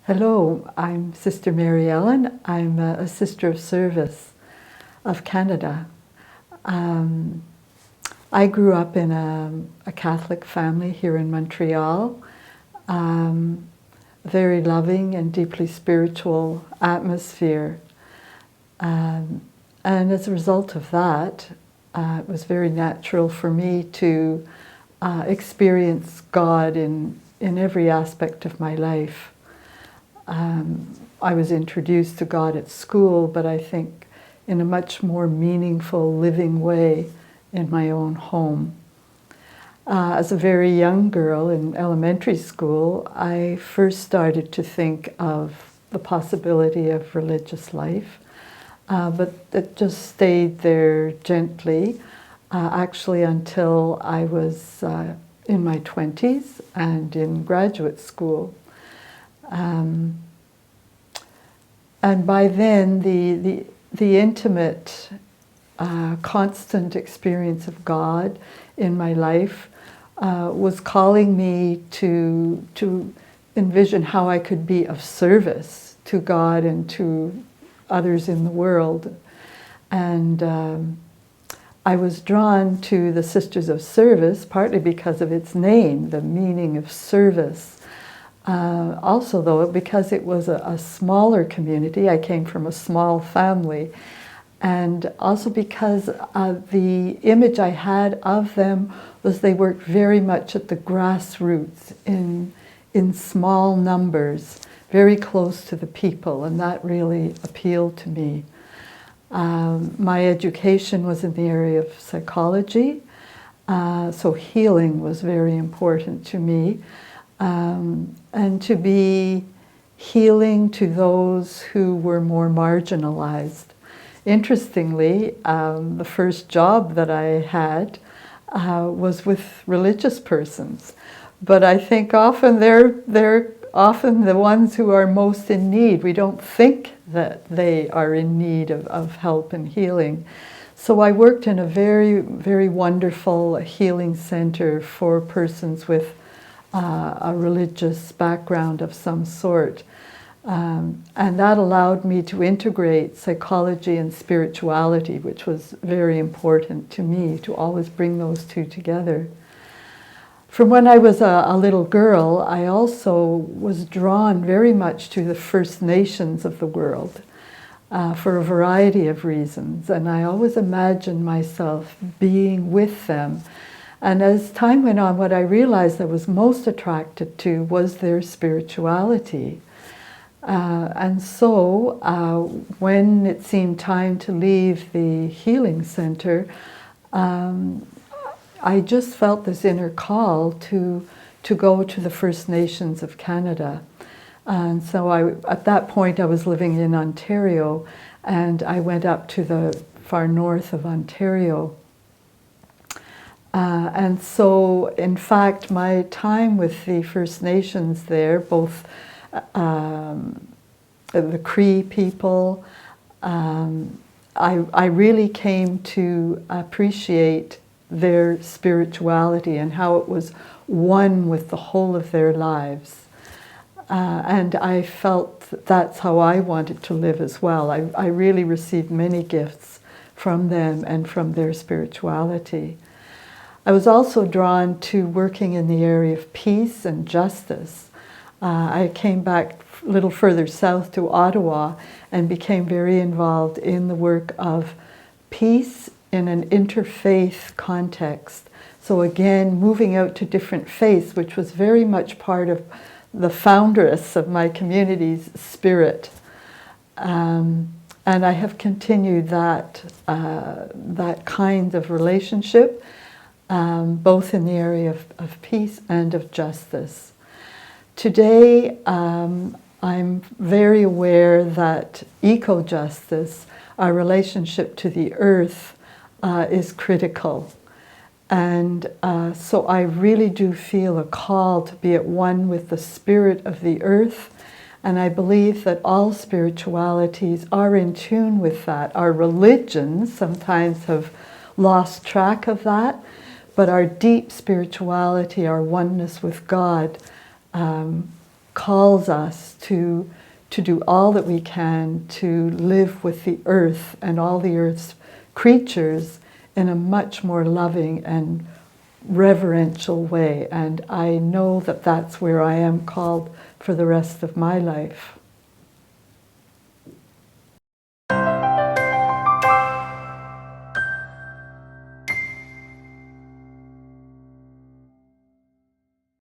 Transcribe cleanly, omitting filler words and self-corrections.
Hello, I'm Sister Mary Ellen. I'm a Sister of Service of Canada. Um, I grew up in a Catholic family here in Montreal. Very loving and deeply spiritual atmosphere. Um, and as a result of that, it was very natural for me to experience God in every aspect of my life. I was introduced to God at school, but I think in a much more meaningful, living way in my own home. As a very young girl in elementary school, I first started to think of the possibility of religious life, but it just stayed there gently, actually until I was in my 20s and in graduate school. And by then, the intimate, constant experience of God in my life was calling me to envision how I could be of service to God and to others in the world. And I was drawn to the Sisters of Service, partly because of its name, the meaning of service. Also, though, because it was a smaller community, I came from a small family, and also because the image I had of them was they worked very much at the grassroots, in small numbers, very close to the people, and that really appealed to me. My education was in the area of psychology, so healing was very important to me. And to be healing to those who were more marginalized. Interestingly, the first job that I had was with religious persons, but I think often they're often the ones who are most in need. We don't think that they are in need of help and healing. So I worked in a very, very wonderful healing center for persons with a religious background of some sort. And that allowed me to integrate psychology and spirituality, which was very important to me, to always bring those two together. From when I was a little girl, I also was drawn very much to the First Nations of the world for a variety of reasons. And I always imagined myself being with them. And as time went on, what I realized I was most attracted to was their spirituality. And so when it seemed time to leave the healing center, I just felt this inner call to go to the First Nations of Canada. And so at that point I was living in Ontario, and I went up to the far north of Ontario. And so, in fact, my time with the First Nations there, both the Cree people, I really came to appreciate their spirituality and how it was one with the whole of their lives. And I felt that's how I wanted to live as well. I really received many gifts from them and from their spirituality. I was also drawn to working in the area of peace and justice. I came back a little further south to Ottawa and became very involved in the work of peace in an interfaith context. So again, moving out to different faiths, which was very much part of the foundress of my community's spirit. And I have continued that kind of relationship, both in the area of peace and of justice. Today, I'm very aware that eco-justice, our relationship to the earth, is critical. And so I really do feel a call to be at one with the spirit of the earth. And I believe that all spiritualities are in tune with that. Our religions sometimes have lost track of that, but our deep spirituality, our oneness with God, calls us to do all that we can to live with the earth and all the earth's creatures in a much more loving and reverential way. And I know that that's where I am called for the rest of my life.